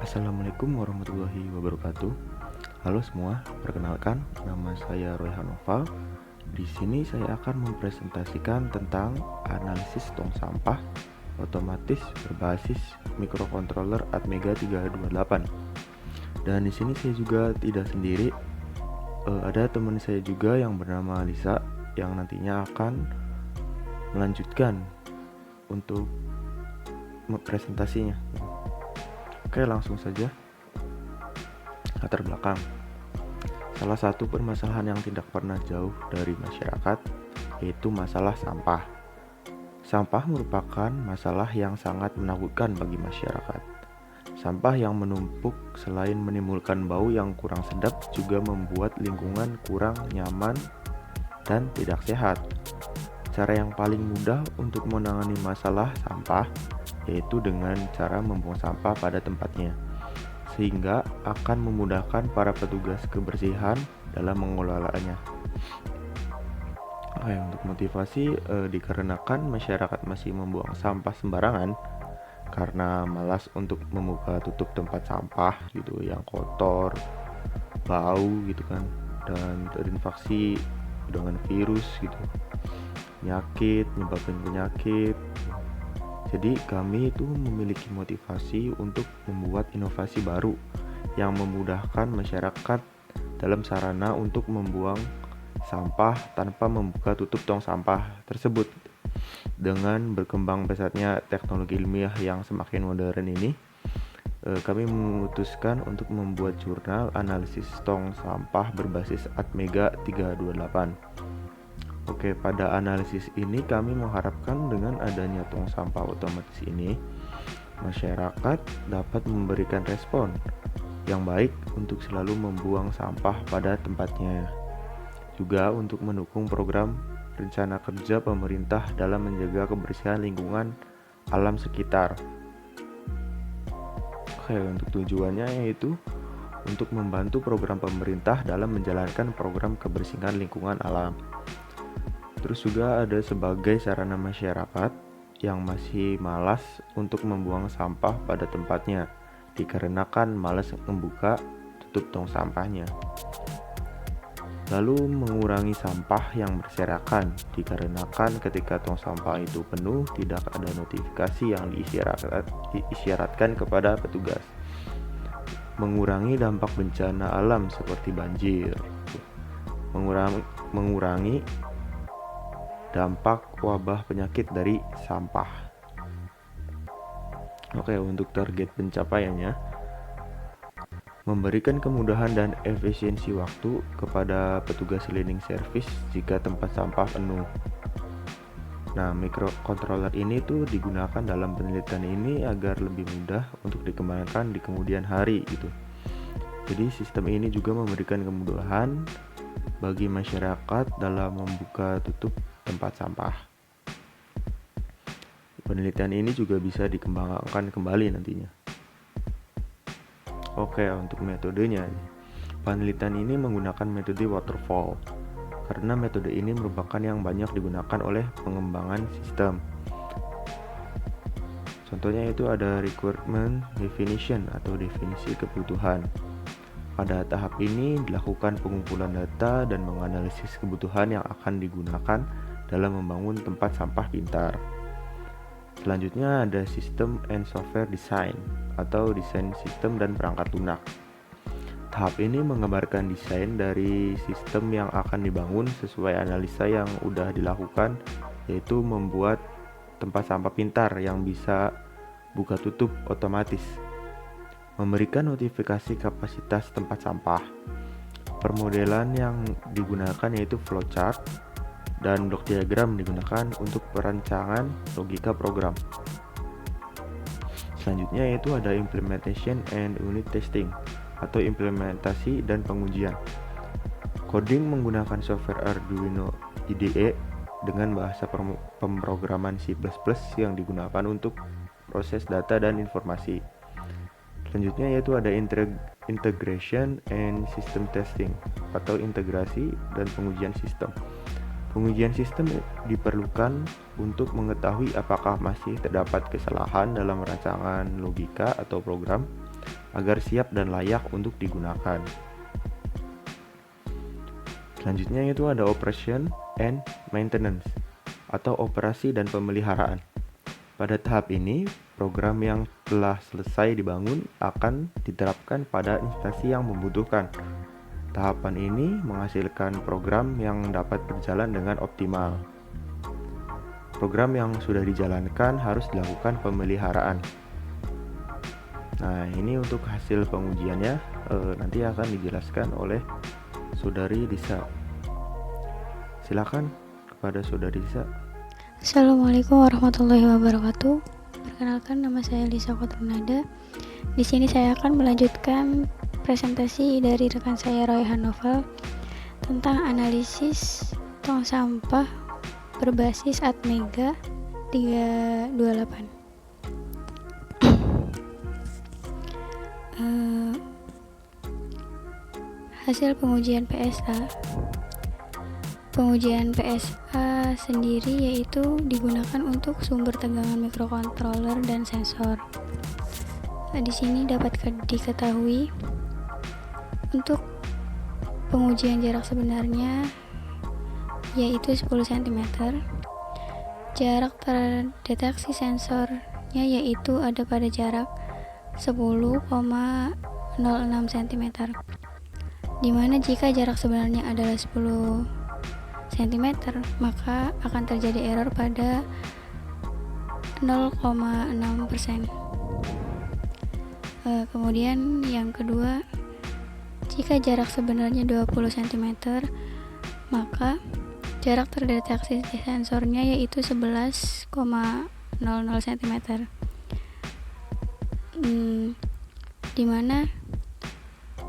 Assalamualaikum warahmatullahi wabarakatuh. Halo semua, perkenalkan nama saya Roy Hanoval. Di sini saya akan mempresentasikan tentang analisis tong sampah otomatis berbasis microcontroller Atmega 328. Dan di sini saya juga tidak sendiri. Ada teman saya juga yang bernama Lisa yang nantinya akan melanjutkan untuk presentasinya. Oke, langsung saja. Latar belakang. Salah satu permasalahan yang tidak pernah jauh dari masyarakat yaitu masalah sampah. Sampah merupakan masalah yang sangat menakutkan bagi masyarakat. Sampah yang menumpuk selain menimbulkan bau yang kurang sedap juga membuat lingkungan kurang nyaman dan tidak sehat. Cara yang paling mudah untuk menangani masalah sampah yaitu dengan cara membuang sampah pada tempatnya, sehingga akan memudahkan para petugas kebersihan dalam mengelolanya. Untuk motivasi dikarenakan masyarakat masih membuang sampah sembarangan karena malas untuk membuka tutup tempat sampah gitu yang kotor, bau gitu kan, dan terinfeksi dengan virus gitu, menyebabkan penyakit. Jadi kami itu memiliki motivasi untuk membuat inovasi baru yang memudahkan masyarakat dalam sarana untuk membuang sampah tanpa membuka tutup tong sampah tersebut. Dengan berkembang pesatnya teknologi ilmiah yang semakin modern ini, kami memutuskan untuk membuat jurnal analisis tong sampah berbasis Atmega 328. Oke, pada analisis ini kami mengharapkan dengan adanya tong sampah otomatis ini, masyarakat dapat memberikan respon yang baik untuk selalu membuang sampah pada tempatnya. Juga untuk mendukung program rencana kerja pemerintah dalam menjaga kebersihan lingkungan alam sekitar. Oke, untuk tujuannya yaitu untuk membantu program pemerintah dalam menjalankan program kebersihan lingkungan alam. Terus juga ada sebagai sarana masyarakat yang masih malas untuk membuang sampah pada tempatnya dikarenakan malas membuka tutup tong sampahnya. Lalu mengurangi sampah yang berserakan dikarenakan ketika tong sampah itu penuh tidak ada notifikasi yang diisyaratkan kepada petugas. Mengurangi dampak bencana alam seperti banjir. Mengurangi dampak wabah penyakit dari sampah. Oke, untuk target pencapaiannya, memberikan kemudahan dan efisiensi waktu kepada petugas cleaning service jika tempat sampah penuh. Nah, microcontroller ini tuh digunakan dalam penelitian ini agar lebih mudah untuk dikembangkan di kemudian hari gitu. Jadi sistem ini juga memberikan kemudahan bagi masyarakat dalam membuka tutup tempat sampah. Penelitian ini juga bisa dikembangkan kembali nantinya. Oke, untuk metodenya, penelitian ini menggunakan metode waterfall karena metode ini merupakan yang banyak digunakan oleh pengembangan sistem. Contohnya itu ada requirement definition atau definisi kebutuhan. Pada tahap ini dilakukan pengumpulan data dan menganalisis kebutuhan yang akan digunakan dalam membangun tempat sampah pintar. Selanjutnya ada sistem and software design atau desain sistem dan perangkat lunak. Tahap ini menggambarkan desain dari sistem yang akan dibangun sesuai analisa yang sudah dilakukan, yaitu membuat tempat sampah pintar yang bisa buka tutup otomatis. Memberikan notifikasi kapasitas tempat sampah. Permodelan yang digunakan yaitu flowchart dan blok diagram digunakan untuk perancangan logika program. Selanjutnya yaitu ada implementation and unit testing atau implementasi dan pengujian. Coding menggunakan software Arduino IDE dengan bahasa pemrograman C++ yang digunakan untuk proses data dan informasi. Selanjutnya yaitu ada integration and system testing atau integrasi dan pengujian sistem. Pengujian sistem diperlukan untuk mengetahui apakah masih terdapat kesalahan dalam rancangan logika atau program agar siap dan layak untuk digunakan. Selanjutnya itu ada operation and maintenance atau operasi dan pemeliharaan. Pada tahap ini, program yang telah selesai dibangun akan diterapkan pada instansi yang membutuhkan. Tahapan ini menghasilkan program yang dapat berjalan dengan optimal. Program yang sudah dijalankan harus dilakukan pemeliharaan. Nah, ini untuk hasil pengujiannya nanti akan dijelaskan oleh Saudari Lisa. Silakan kepada Saudari Lisa. Assalamualaikum warahmatullahi wabarakatuh. Perkenalkan, nama saya Lisa Kotrunada. Di sini saya akan melanjutkan presentasi dari rekan saya Royhan Novel tentang analisis tong sampah berbasis Atmega 328. Hasil pengujian PSA. Pengujian PSA sendiri yaitu digunakan untuk sumber tegangan mikrokontroler dan sensor. Di sini dapat diketahui untuk pengujian jarak sebenarnya yaitu 10 cm. Jarak terdeteksi sensornya yaitu ada pada jarak 10,06 cm. Dimana jika jarak sebenarnya adalah 10 cm, maka akan terjadi error pada 0,6%. Kemudian yang kedua, jika jarak sebenarnya 20 cm, maka jarak terdeteksi sensornya yaitu 11,00 cm. Dimana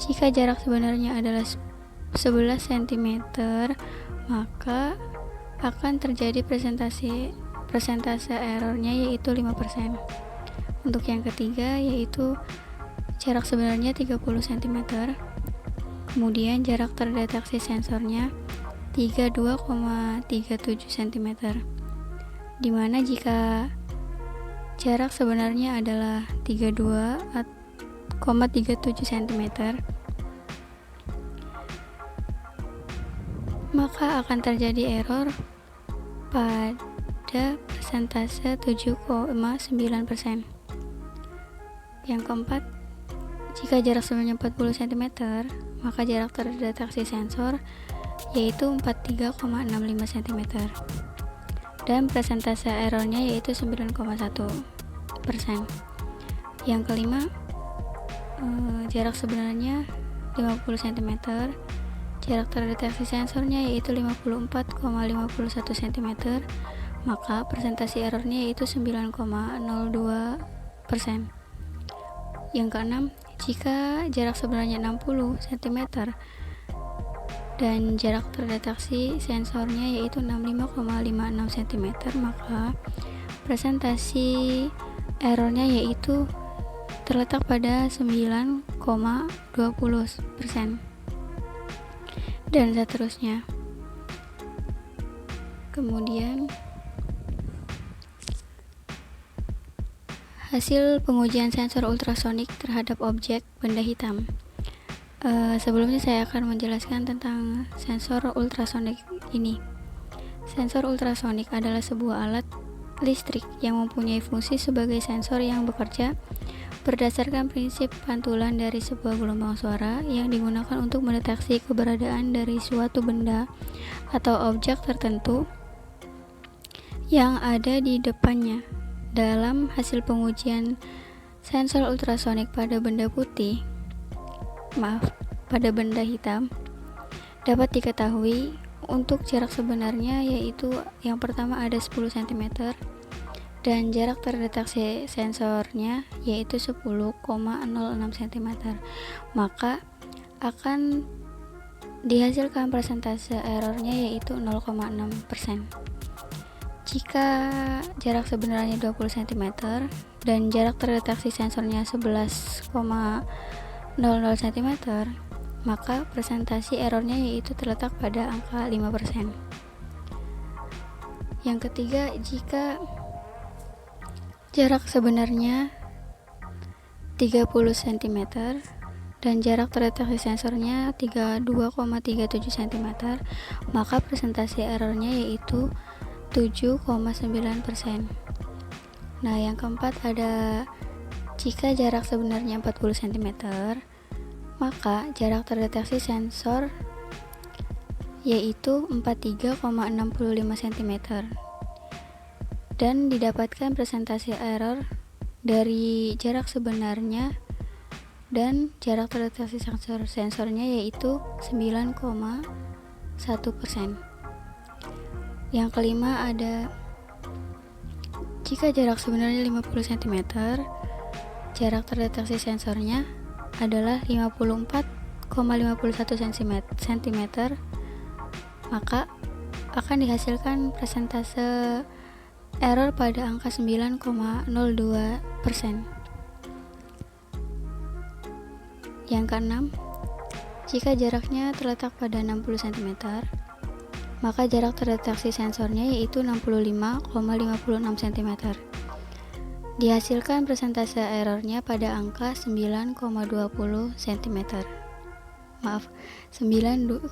jika jarak sebenarnya adalah 11 cm, maka akan terjadi persentase errornya yaitu 5%. Untuk yang ketiga yaitu jarak sebenarnya 30 cm, kemudian jarak terdeteksi sensornya 32,37 cm, dimana jika jarak sebenarnya adalah 32,37 cm, maka akan terjadi error pada persentase 7,9%. Yang keempat, jika jarak sebenarnya 40 cm, maka jarak terdeteksi sensor yaitu 43,65 cm dan persentase errornya yaitu 9,1%. Yang kelima, jarak sebenarnya 50 cm, jarak terdeteksi sensornya yaitu 54,51 cm, maka persentase errornya yaitu 9,02%. Yang keenam, jika jarak sebenarnya 60 cm dan jarak terdeteksi sensornya yaitu 65,56 cm, maka presentasi errornya yaitu terletak pada 9,20% dan seterusnya. Kemudian hasil pengujian sensor ultrasonik terhadap objek benda hitam. Sebelumnya saya akan menjelaskan tentang sensor ultrasonik ini. Sensor ultrasonik adalah sebuah alat listrik yang mempunyai fungsi sebagai sensor yang bekerja berdasarkan prinsip pantulan dari sebuah gelombang suara yang digunakan untuk mendeteksi keberadaan dari suatu benda atau objek tertentu yang ada di depannya. Dalam hasil pengujian sensor ultrasonik pada benda hitam, dapat diketahui untuk jarak sebenarnya yaitu yang pertama ada 10 cm dan jarak terdeteksi sensornya yaitu 10,06 cm, maka akan dihasilkan persentase errornya yaitu 0,6%. Jika jarak sebenarnya 20 cm dan jarak terdeteksi sensornya 11,00 cm, maka presentasi errornya yaitu terletak pada angka 5%. Yang ketiga, jika jarak sebenarnya 30 cm dan jarak terdeteksi sensornya 32,37 cm, maka presentasi errornya yaitu 7,9%. Nah, yang keempat ada jika jarak sebenarnya 40 cm, maka jarak terdeteksi sensor yaitu 43,65 cm dan didapatkan presentasi error dari jarak sebenarnya dan jarak terdeteksi sensornya yaitu 9,1%. Yang kelima ada jika jarak sebenarnya 50 cm, jarak terdeteksi sensornya adalah 54,51 cm, maka akan dihasilkan presentase error pada angka 9,02%. Yang keenam, jika jaraknya terletak pada 60 cm, maka jarak terdeteksi sensornya yaitu 65,56 cm. Dihasilkan presentase errornya pada angka 9,20 cm. Maaf, 9,20%.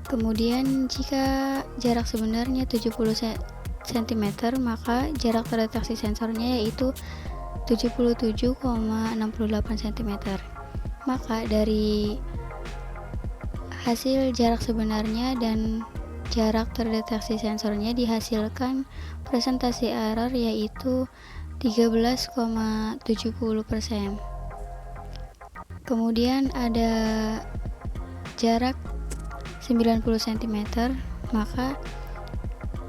Kemudian jika jarak sebenarnya 70 cm, maka jarak terdeteksi sensornya yaitu 77,68 cm. Maka dari hasil jarak sebenarnya dan jarak terdeteksi sensornya dihasilkan presentasi error yaitu 13,70%. Kemudian ada jarak 90 cm, maka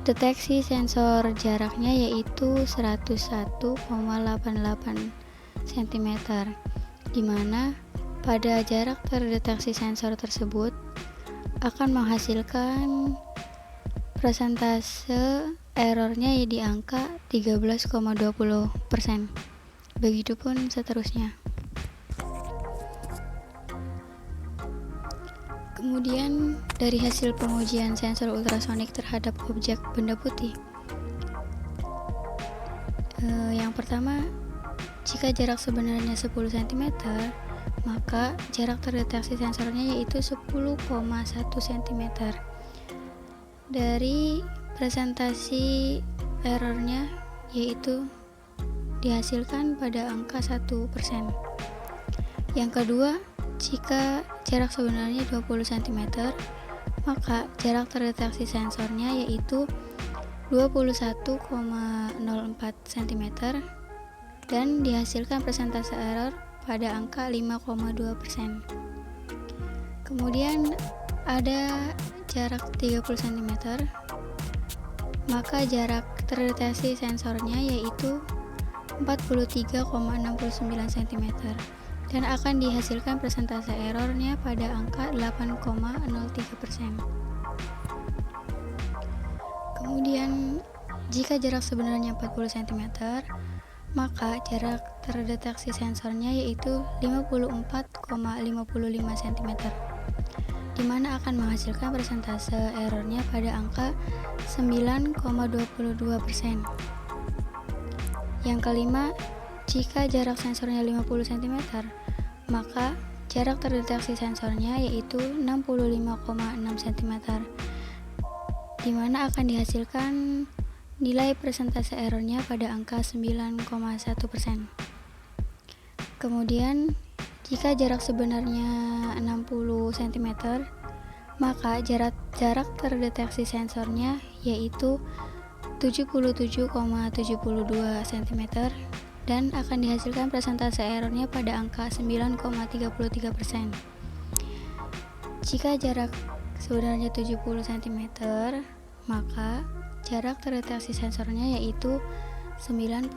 deteksi sensor jaraknya yaitu 101,88 cm, di mana pada jarak terdeteksi sensor tersebut akan menghasilkan presentase errornya di angka 13,20%. Begitupun seterusnya. Kemudian dari hasil pengujian sensor ultrasonik terhadap objek benda putih, yang pertama, jika jarak sebenarnya 10 cm, maka jarak terdeteksi sensornya yaitu 10,1 cm. Dari presentasi errornya yaitu dihasilkan pada angka 1%. Yang kedua, jika jarak sebenarnya 20 cm, maka jarak terdeteksi sensornya yaitu 21,04 cm dan dihasilkan presentase error pada angka 5,2%. Kemudian ada jarak 30 cm, maka jarak terdeteksi sensornya yaitu 43,69 cm dan akan dihasilkan presentase errornya pada angka 8,03%. Kemudian jika jarak sebenarnya 40 cm, maka jarak terdeteksi sensornya yaitu 54,55 cm, di mana akan menghasilkan presentase errornya pada angka 9,22%. Yang kelima, jika jarak sensornya 50 cm, maka jarak terdeteksi sensornya yaitu 65,6 cm, di mana akan dihasilkan nilai presentase errornya pada angka 9,1%. Kemudian, jika jarak sebenarnya 60 cm, maka jarak terdeteksi sensornya yaitu 77,72 cm dan akan dihasilkan presentase errornya pada angka 9,33%. Jika jarak sebenarnya 70 cm, maka jarak terdeteksi sensornya yaitu 91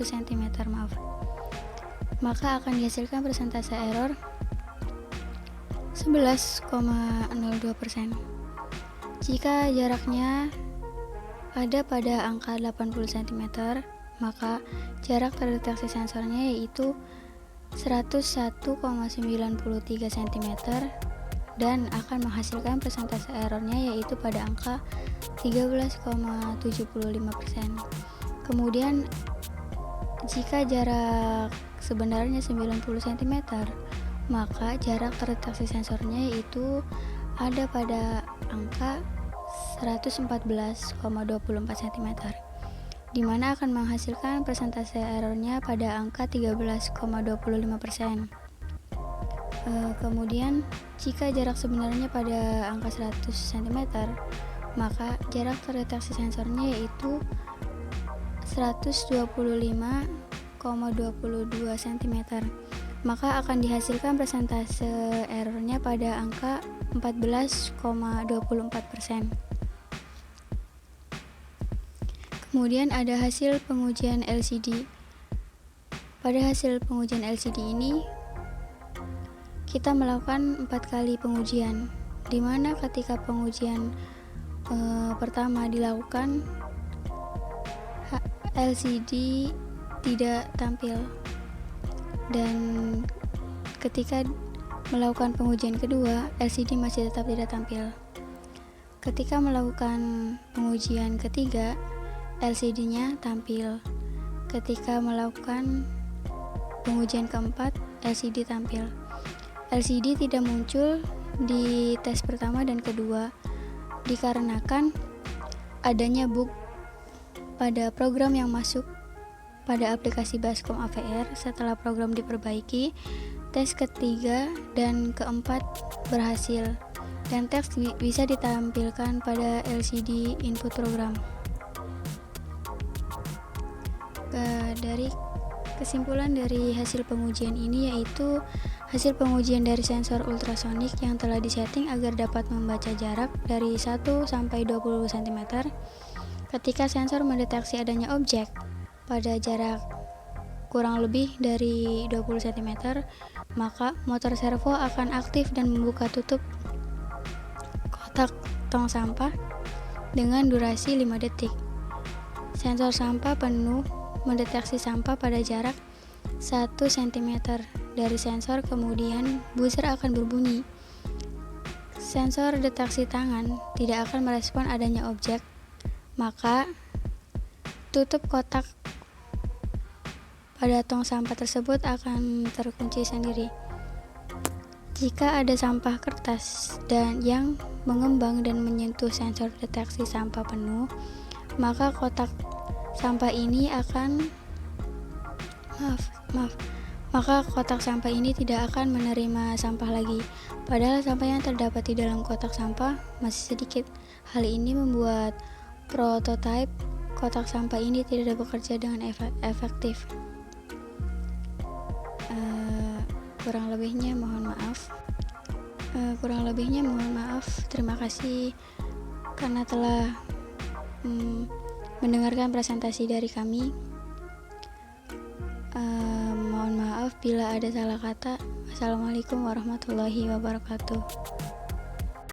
cm, maka akan dihasilkan presentase error 11,02%. Jika jaraknya ada pada angka 80 cm, maka jarak terdeteksi sensornya yaitu 101,93 cm dan akan menghasilkan persentase errornya yaitu pada angka 13,75%. Kemudian jika jarak sebenarnya 90 cm, maka jarak terdeteksi sensornya yaitu ada pada angka 114,24 cm, di mana akan menghasilkan persentase errornya pada angka 13,25%. Kemudian jika jarak sebenarnya pada angka 100 cm, maka jarak terdeteksi sensornya yaitu 125,22 cm, maka akan dihasilkan persentase errornya pada angka 14,24%. Kemudian ada hasil pengujian LCD. Pada hasil pengujian LCD ini kita melakukan 4 kali pengujian, di mana ketika pengujian pertama dilakukan, LCD tidak tampil, dan ketika melakukan pengujian kedua, LCD masih tetap tidak tampil. Ketika melakukan pengujian ketiga, LCD-nya tampil. Ketika melakukan pengujian keempat, LCD tampil. LCD tidak muncul di tes pertama dan kedua dikarenakan adanya bug pada program yang masuk pada aplikasi Baskom AVR. Setelah program diperbaiki, tes ketiga dan keempat berhasil, dan teks bisa ditampilkan pada LCD input program. Dari kesimpulan dari hasil pengujian ini yaitu hasil pengujian dari sensor ultrasonik yang telah disetting agar dapat membaca jarak dari 1 sampai 20 cm. Ketika sensor mendeteksi adanya objek pada jarak kurang lebih dari 20 cm, maka motor servo akan aktif dan membuka tutup kotak tong sampah dengan durasi 5 detik. Sensor sampah penuh mendeteksi sampah pada jarak 1 cm dari sensor, kemudian buzzer akan berbunyi. Sensor deteksi tangan tidak akan merespon adanya objek, maka tutup kotak pada tong sampah tersebut akan terkunci sendiri. Jika ada sampah kertas dan yang mengembang dan menyentuh sensor deteksi sampah penuh, maka kotak sampah ini maka kotak sampah ini tidak akan menerima sampah lagi, padahal sampah yang terdapat di dalam kotak sampah masih sedikit. Hal ini membuat prototipe kotak sampah ini tidak bekerja dengan efektif. Kurang lebihnya mohon maaf. Terima kasih karena telah mendengarkan presentasi dari kami. Mohon maaf bila ada salah kata. Wassalamualaikum warahmatullahi wabarakatuh.